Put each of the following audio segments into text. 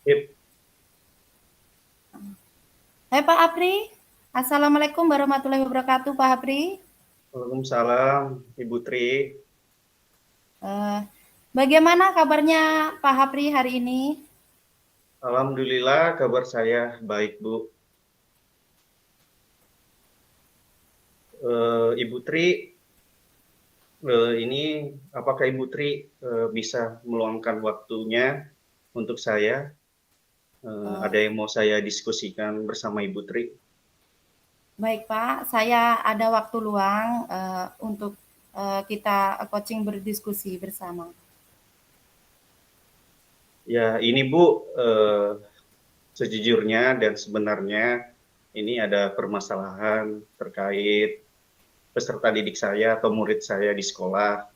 Sip. Hai Pak Apri, Assalamualaikum warahmatullahi wabarakatuh Pak Apri. Waalaikumsalam, Ibu Tri. Eh, Bagaimana kabarnya Pak Apri hari ini? Alhamdulillah kabar saya baik, Bu. Ibu Tri, ini apakah Ibu Tri bisa meluangkan waktunya untuk saya? Eh, Ada yang mau saya diskusikan bersama Ibu Tri? Baik Pak, saya ada waktu luang untuk kita coaching berdiskusi bersama. Ya, ini Bu, sejujurnya dan sebenarnya ini ada permasalahan terkait peserta didik saya atau murid saya di sekolah.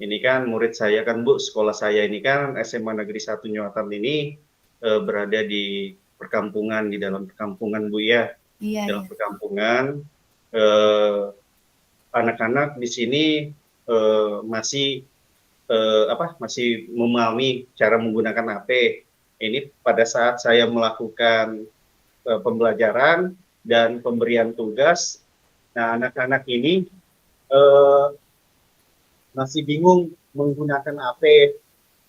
Ini kan murid saya kan Bu, sekolah saya ini kan SMA Negeri 1 Nyuatan ini berada di perkampungan, di dalam perkampungan Bu ya. Iya, Dalam iya. perkampungan, eh, anak-anak di sini masih masih memahami cara menggunakan HP. Ini pada saat saya melakukan pembelajaran dan pemberian tugas, nah anak-anak ini eh, masih bingung menggunakan HP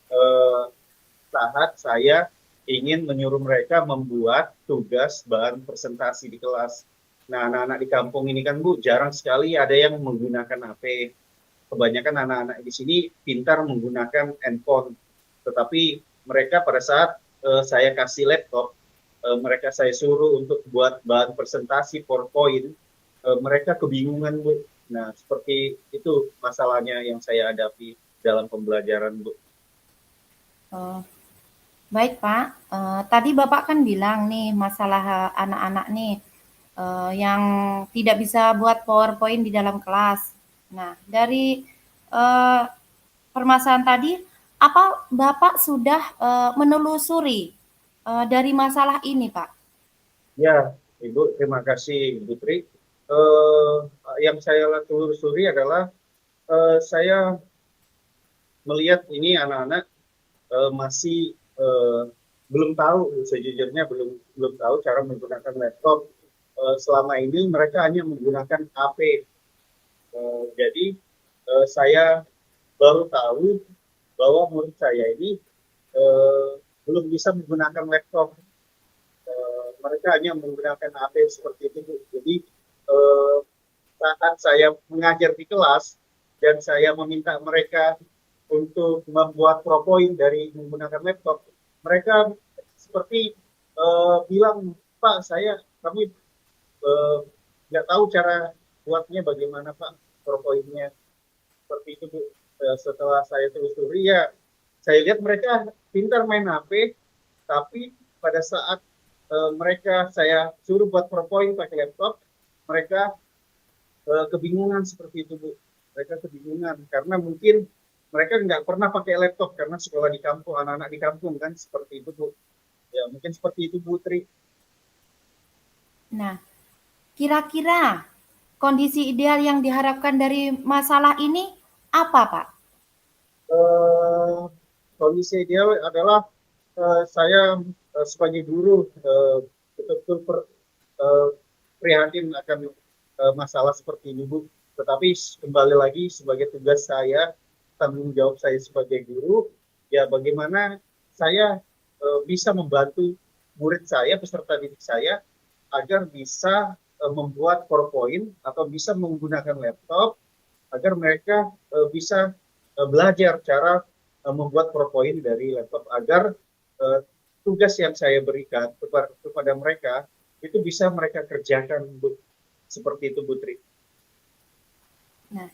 eh, saat saya ingin menyuruh mereka membuat tugas bahan presentasi di kelas. Nah, anak-anak di kampung ini kan Bu, jarang sekali ada yang menggunakan HP. Kebanyakan anak-anak di sini pintar menggunakan handphone. Tetapi mereka pada saat saya kasih laptop, mereka saya suruh untuk buat bahan presentasi PowerPoint, mereka kebingungan Bu. Nah, seperti itu masalahnya yang saya hadapi dalam pembelajaran Bu. Eh, Baik Pak, tadi Bapak kan bilang nih masalah anak-anak nih yang tidak bisa buat PowerPoint di dalam kelas. Nah, dari eh, permasalahan tadi, apa Bapak sudah menelusuri dari masalah ini, Pak? Ya, Ibu, terima kasih, Ibu Tri. Eh, yang saya telusuri adalah saya melihat ini anak-anak masih belum tahu, sejujurnya belum belum tahu cara menggunakan laptop. Selama ini mereka hanya menggunakan HP. Jadi saya baru tahu bahwa murid saya ini eh, belum bisa menggunakan laptop. Mereka hanya menggunakan HP seperti itu, Bu. Jadi eh, saat saya mengajar di kelas dan saya meminta mereka untuk membuat PowerPoint dari menggunakan laptop, mereka seperti bilang, Pak, kami eh, nggak tahu cara buatnya bagaimana Pak PowerPoint-nya. Seperti itu Bu. Setelah saya telusuri ya, saya lihat mereka pintar main HP, tapi pada saat mereka saya suruh buat PowerPoint pakai laptop, mereka kebingungan seperti itu Bu. Mereka kebingungan karena mungkin mereka nggak pernah pakai laptop karena sekolah di kampung, anak-anak di kampung kan seperti itu Bu. Ya mungkin seperti itu Bu Tri. Nah, kira-kira kondisi ideal yang diharapkan dari masalah ini apa, Pak? Eh, Kondisi ideal adalah saya sebagai guru betul-betul eh, prihatin akan masalah seperti ini Bu. Tetapi kembali lagi sebagai tugas saya, tanggung jawab saya sebagai guru, ya bagaimana saya bisa membantu murid saya, peserta didik saya, agar bisa membuat PowerPoint atau bisa menggunakan laptop, agar mereka bisa belajar cara membuat PowerPoint dari laptop, agar uh, tugas yang saya berikan kepada mereka itu bisa mereka kerjakan Bu. Seperti itu Putri. Nah,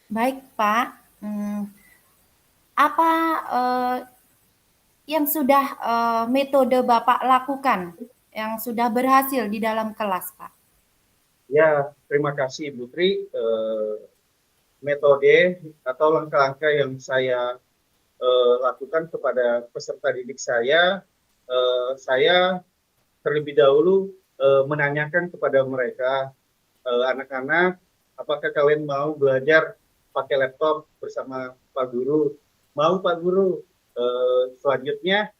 baik, Pak. Apa eh, yang sudah metode Bapak lakukan yang sudah berhasil di dalam kelas, Pak? Ya, terima kasih Putri. Metode atau langkah-langkah yang saya lakukan kepada peserta didik saya terlebih dahulu menanyakan kepada mereka, anak-anak, apakah kalian mau belajar pakai laptop bersama Pak Guru? Mau Pak Guru. Selanjutnya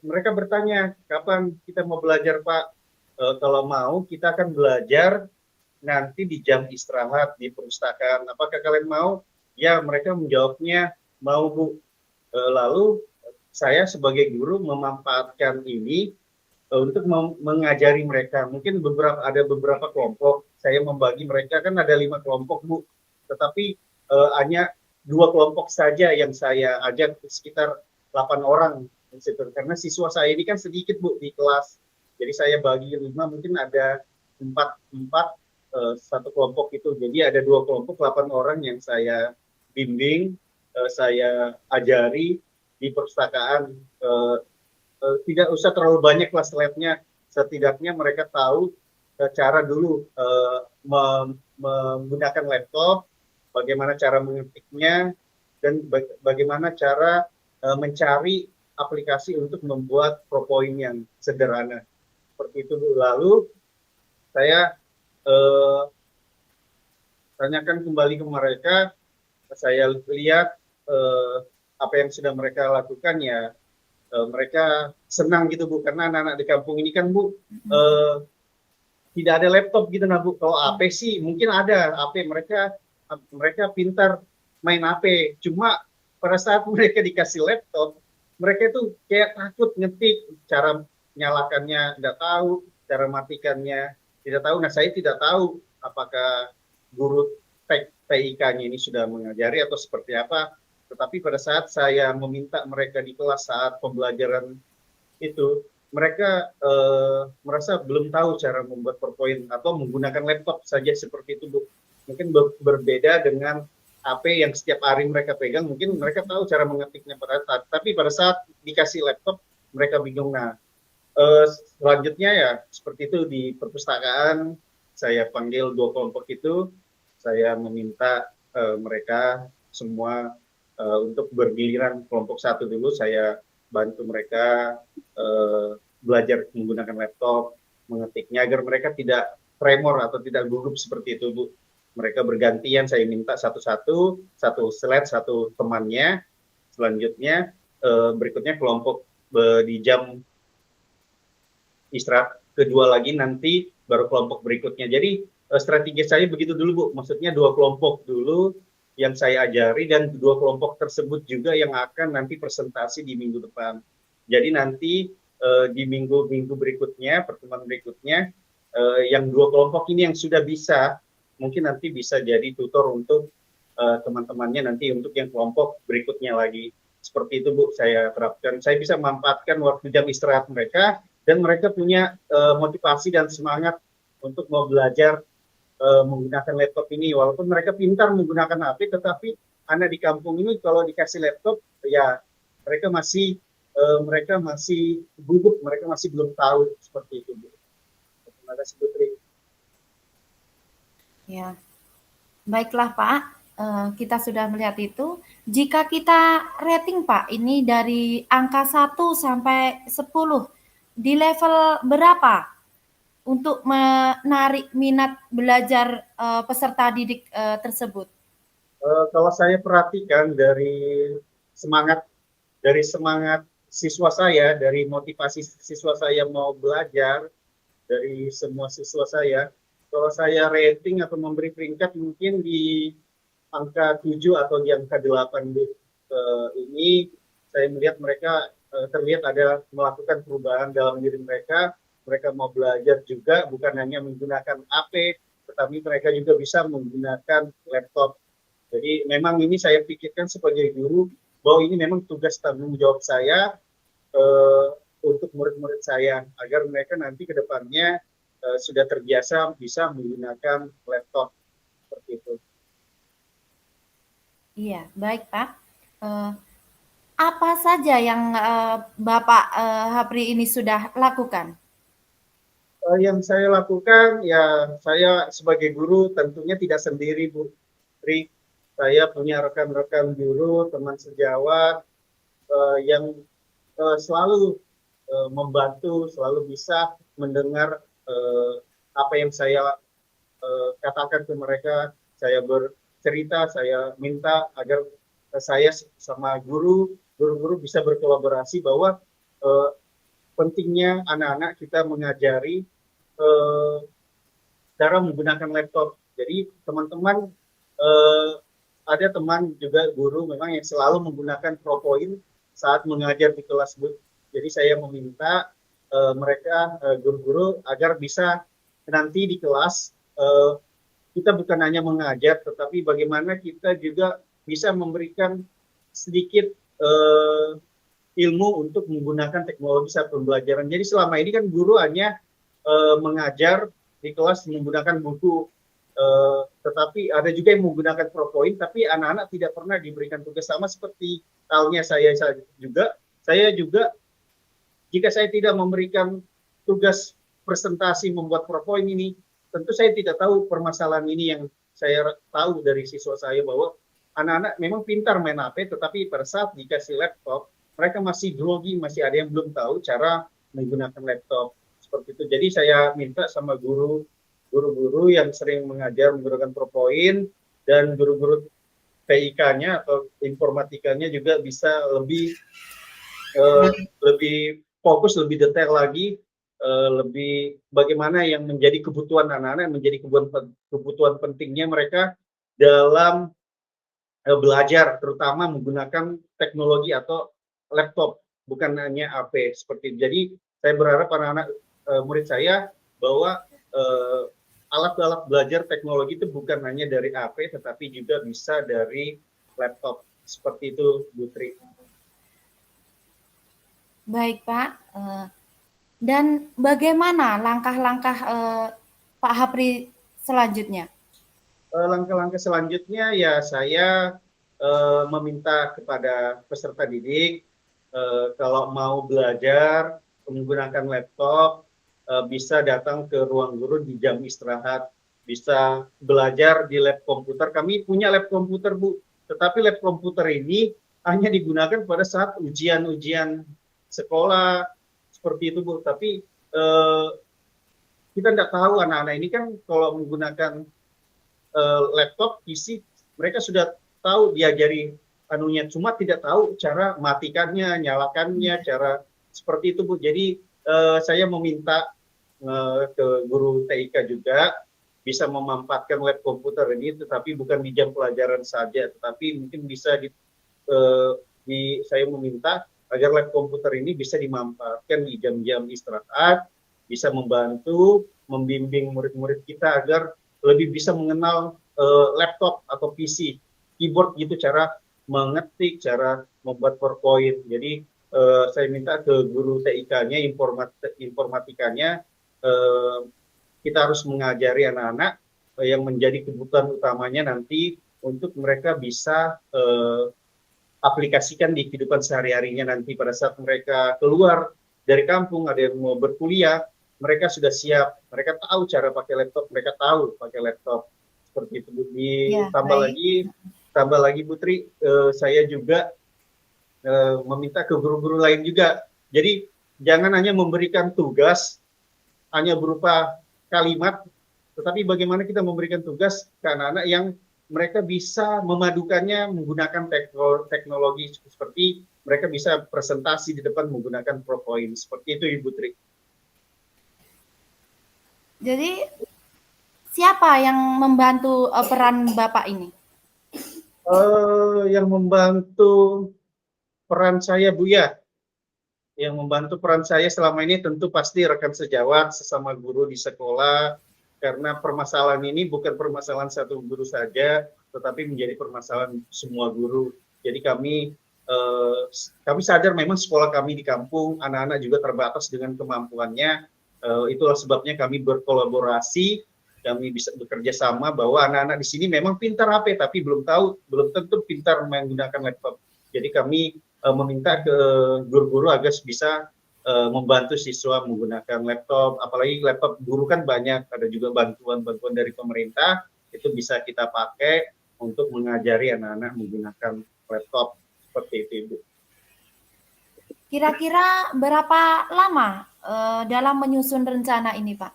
Mereka bertanya, kapan kita mau belajar Pak? Kalau mau, kita akan belajar nanti di jam istirahat di perpustakaan. Apakah kalian mau? Ya, mereka menjawabnya mau Bu. Lalu saya sebagai guru memanfaatkan ini untuk mengajari mereka. Mungkin ada beberapa kelompok. Saya membagi mereka kan ada 5 kelompok Bu, tetapi hanya 2 kelompok saja yang saya ajak sekitar 8 orang di situ. Karena siswa saya ini kan sedikit Bu di kelas. Jadi saya bagi 5, mungkin ada empat empat satu kelompok itu. Jadi ada 2 kelompok 8 orang yang saya bimbing, saya ajari di perpustakaan. Tidak usah terlalu banyak kelas labnya, setidaknya mereka tahu cara dulu menggunakan laptop, bagaimana cara mengetiknya, dan bagaimana cara mencari aplikasi untuk membuat PowerPoint yang sederhana. Seperti itu. Lalu saya eh, tanyakan kembali ke mereka, saya lihat apa yang sudah mereka lakukan ya, mereka senang gitu Bu, karena anak-anak di kampung ini kan Bu tidak ada laptop gitu nah Bu. Kalau AP sih mungkin ada AP, mereka mereka pintar main AP. Cuma pada saat mereka dikasih laptop, mereka itu kayak takut ngetik, cara nyalakannya tidak tahu, cara matikannya tidak tahu. Nah saya tidak tahu apakah guru TIK-nya ini sudah mengajari atau seperti apa. Tetapi pada saat saya meminta mereka di kelas saat pembelajaran itu, mereka merasa belum tahu cara membuat PowerPoint atau menggunakan laptop saja seperti itu Bu. Mungkin berbeda dengan HP yang setiap hari mereka pegang, mungkin mereka tahu cara mengetiknya pada saat, tapi pada saat dikasih laptop mereka bingung. Nah, selanjutnya ya seperti itu di perpustakaan, saya panggil 2 kelompok itu, saya meminta mereka semua untuk bergiliran. Kelompok 1 dulu saya bantu mereka belajar menggunakan laptop, mengetiknya agar mereka tidak tremor atau tidak gugup seperti itu Bu. Mereka bergantian, saya minta satu-satu, satu slide, satu temannya. Selanjutnya berikutnya kelompok di jam istirahat kedua lagi nanti baru kelompok berikutnya. Jadi strategi saya begitu dulu Bu, maksudnya 2 kelompok dulu yang saya ajari dan 2 kelompok tersebut juga yang akan nanti presentasi di minggu depan. Jadi nanti di minggu-minggu berikutnya, pertemuan berikutnya, yang 2 kelompok ini yang sudah bisa, mungkin nanti bisa jadi tutor untuk teman-temannya nanti untuk yang kelompok berikutnya lagi. Seperti itu Bu, saya terapkan. Saya bisa memanfaatkan waktu jam istirahat mereka, dan mereka punya motivasi dan semangat untuk mau belajar menggunakan laptop ini. Walaupun mereka pintar menggunakan HP, tetapi anak di kampung ini kalau dikasih laptop, ya mereka masih gugup, mereka masih belum tahu seperti itu Bu. Terima kasih Putri. Ya, baiklah Pak, kita sudah melihat itu. Jika kita rating Pak, ini dari angka 1 sampai 10, di level berapa untuk menarik minat belajar peserta didik tersebut? Kalau saya perhatikan semangat semangat siswa saya, dari motivasi siswa saya mau belajar, dari semua siswa saya, kalau saya rating atau memberi peringkat mungkin di angka 7 atau di angka 8 ini, saya melihat mereka terlihat ada melakukan perubahan dalam diri mereka. Mereka mau belajar juga, bukan hanya menggunakan HP, tetapi mereka juga bisa menggunakan laptop. Jadi memang ini saya pikirkan sebagai guru, bahwa ini memang tugas tanggung jawab saya eh, untuk murid-murid saya, agar mereka nanti ke depannya sudah terbiasa bisa menggunakan laptop seperti itu. Iya, baik Pak. Eh, apa saja yang Bapak Hapri ini sudah lakukan? Yang saya lakukan ya, saya sebagai guru tentunya tidak sendiri Bu Tri. Saya punya rekan-rekan guru, teman sejawat yang selalu membantu, selalu bisa mendengar apa yang saya katakan ke mereka. Saya bercerita, saya minta agar saya sama guru guru-guru bisa berkolaborasi bahwa uh, pentingnya anak-anak kita mengajari uh, cara menggunakan laptop. Jadi teman-teman ada teman juga guru memang yang selalu menggunakan PowerPoint saat mengajar di kelas. Jadi saya meminta mereka guru-guru agar bisa nanti di kelas kita bukan hanya mengajar, tetapi bagaimana kita juga bisa memberikan sedikit ilmu untuk menggunakan teknologi saat pembelajaran. Jadi selama ini kan guru hanya mengajar di kelas menggunakan buku, tetapi ada juga yang menggunakan PowerPoint, tapi anak-anak tidak pernah diberikan tugas sama seperti halnya saya juga jika saya tidak memberikan tugas presentasi membuat PowerPoint ini, tentu saya tidak tahu permasalahan ini. Yang saya tahu dari siswa saya bahwa anak-anak memang pintar main HP, tetapi pada saat dikasih laptop, mereka masih grogi, masih ada yang belum tahu cara menggunakan laptop seperti itu. Jadi saya minta sama guru-guru yang sering mengajar menggunakan PowerPoint dan guru-guru TIK-nya atau informatikanya juga bisa lebih fokus, lebih detail lagi, lebih bagaimana yang menjadi kebutuhan anak-anak, menjadi kebutuhan pentingnya mereka dalam belajar, terutama menggunakan teknologi atau laptop, bukan hanya HP seperti itu. Jadi saya berharap anak-anak murid saya bahwa alat-alat belajar teknologi itu bukan hanya dari HP, tetapi juga bisa dari laptop. Seperti itu, Bu Tri. Baik, Pak. Dan bagaimana langkah-langkah Pak Hapri selanjutnya? Langkah-langkah selanjutnya ya saya meminta kepada peserta didik kalau mau belajar menggunakan laptop bisa datang ke ruang guru di jam istirahat, bisa belajar di lab komputer. Kami punya lab komputer, Bu, tetapi lab komputer ini hanya digunakan pada saat ujian-ujian sekolah seperti itu, Bu. Tapi kita tidak tahu anak-anak ini kan kalau menggunakan laptop, PC, mereka sudah tahu diajari anunya, cuma tidak tahu cara matikannya, nyalakannya, cara seperti itu, Bu. Jadi saya meminta ke guru TIK juga bisa memanfaatkan lab komputer ini, tetapi bukan di jam pelajaran saja, tetapi mungkin bisa saya meminta agar lab komputer ini bisa dimanfaatkan di jam-jam istirahat, bisa membantu membimbing murid-murid kita agar lebih bisa mengenal laptop atau PC, keyboard gitu, cara mengetik, cara membuat PowerPoint. Jadi saya minta ke guru TIK-nya, informatikanya, kita harus mengajari anak-anak yang menjadi kebutuhan utamanya nanti untuk mereka bisa aplikasikan di kehidupan sehari-harinya nanti pada saat mereka keluar dari kampung, ada yang mau berkuliah, mereka sudah siap, mereka tahu cara pakai laptop, mereka tahu pakai laptop seperti itu. Tambah lagi Putri, saya juga meminta ke guru-guru lain juga. Jadi jangan hanya memberikan tugas hanya berupa kalimat, tetapi bagaimana kita memberikan tugas ke anak-anak yang mereka bisa memadukannya menggunakan teknologi, seperti mereka bisa presentasi di depan menggunakan PowerPoint. Seperti itu, Ibu Tri. Jadi siapa yang membantu peran Bapak ini? Yang membantu peran saya, Bu, ya. Yang membantu peran saya selama ini tentu pasti rekan sejawat, sesama guru di sekolah, karena permasalahan ini bukan permasalahan satu guru saja, tetapi menjadi permasalahan semua guru. Jadi kami sadar memang sekolah kami di kampung, anak-anak juga terbatas dengan kemampuannya. Itulah sebabnya kami berkolaborasi, kami bisa bekerja sama bahwa anak-anak di sini memang pintar HP, tapi belum tentu pintar menggunakan laptop. Jadi kami meminta ke guru-guru agar bisa membantu siswa menggunakan laptop, apalagi laptop guru kan banyak, ada juga bantuan-bantuan dari pemerintah, itu bisa kita pakai untuk mengajari anak-anak menggunakan laptop seperti itu, Ibu. Kira-kira berapa lama dalam menyusun rencana ini, Pak?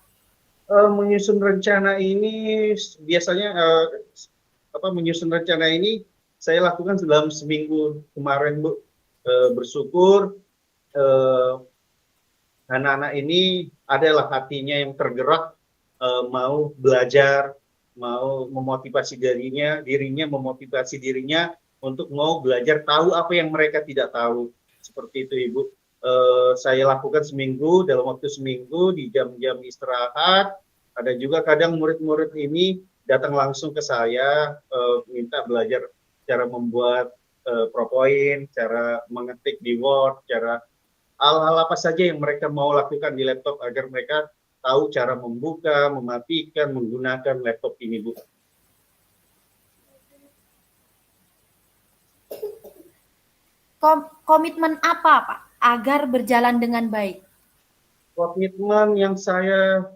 Menyusun rencana ini biasanya menyusun rencana ini saya lakukan dalam seminggu kemarin, Bu. bersyukur anak-anak ini adalah hatinya yang tergerak, mau belajar, mau memotivasi dirinya memotivasi dirinya untuk mau belajar, tahu apa yang mereka tidak tahu. Seperti itu, Ibu. Saya lakukan seminggu, dalam waktu seminggu di jam-jam istirahat. Ada juga kadang murid-murid ini datang langsung ke saya, minta belajar cara membuat PowerPoint, cara mengetik di Word, cara hal-hal apa saja yang mereka mau lakukan di laptop agar mereka tahu cara membuka, mematikan, menggunakan laptop ini, Bu. Komitmen apa, Pak, agar berjalan dengan baik? Komitmen yang saya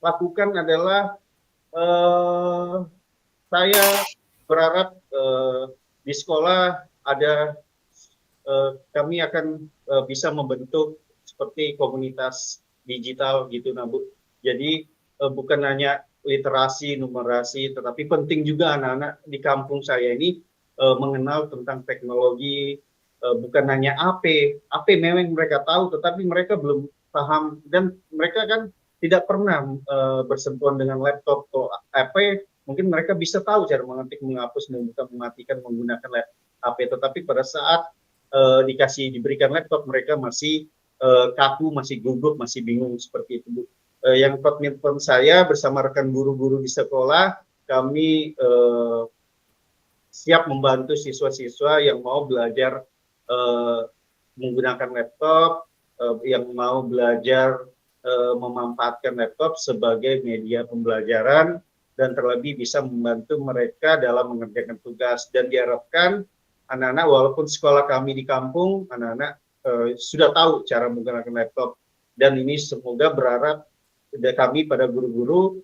lakukan adalah saya berharap di sekolah ada kami akan bisa membentuk seperti komunitas digital gitu, Bu. Jadi bukan hanya literasi, numerasi, tetapi penting juga anak-anak di kampung saya ini mengenal tentang teknologi, bukan hanya AP memang mereka tahu, tetapi mereka belum paham dan mereka kan tidak pernah bersentuhan dengan laptop atau AP. Mungkin mereka bisa tahu cara mengetik, menghapus, membuka, mematikan menggunakan HP, tetapi pada saat diberikan laptop mereka masih kaku, masih gugup, masih bingung seperti itu, Bu. Yang komitmen saya bersama rekan guru-guru di sekolah, kami siap membantu siswa-siswa yang mau belajar menggunakan laptop, yang mau belajar memanfaatkan laptop sebagai media pembelajaran dan terlebih bisa membantu mereka dalam mengerjakan tugas. Dan diharapkan anak-anak, walaupun sekolah kami di kampung, anak-anak sudah tahu cara menggunakan laptop. Dan ini semoga berharap kami pada guru-guru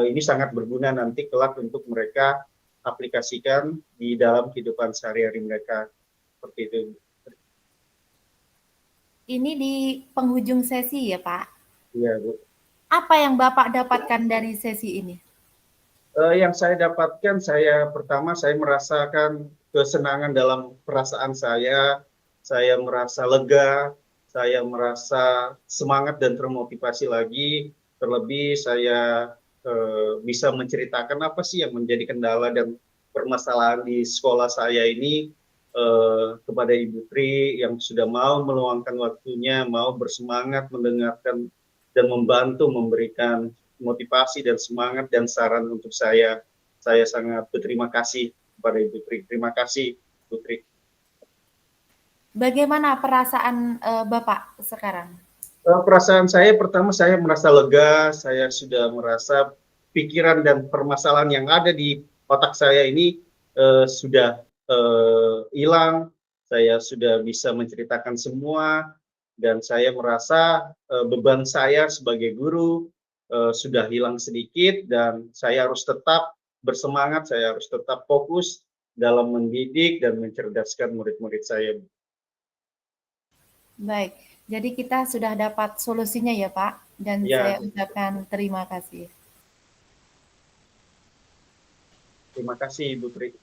ini sangat berguna nanti kelak untuk mereka aplikasikan di dalam kehidupan sehari-hari mereka. Seperti itu. Ini di penghujung sesi ya, Pak? Iya, Bu. Apa yang Bapak dapatkan dari sesi ini? Yang saya dapatkan, pertama saya merasakan kesenangan dalam perasaan saya merasa lega, saya merasa semangat dan termotivasi lagi, terlebih saya bisa menceritakan apa sih yang menjadi kendala dan permasalahan di sekolah saya ini kepada Ibu Tri yang sudah mau meluangkan waktunya, mau bersemangat mendengarkan dan membantu memberikan motivasi dan semangat dan saran untuk saya. Saya sangat berterima kasih kepada Ibu Tri. Terima kasih, Ibu Tri. Bagaimana perasaan Bapak sekarang? Perasaan saya pertama, saya merasa lega, saya sudah merasa pikiran dan permasalahan yang ada di otak saya ini sudah hilang, saya sudah bisa menceritakan semua, dan saya merasa beban saya sebagai guru sudah hilang sedikit, dan saya harus tetap bersemangat, saya harus tetap fokus dalam mendidik dan mencerdaskan murid-murid saya. Baik, jadi kita sudah dapat solusinya ya, Pak, dan Ya, saya ucapkan terima kasih. terima kasih Ibu Tri.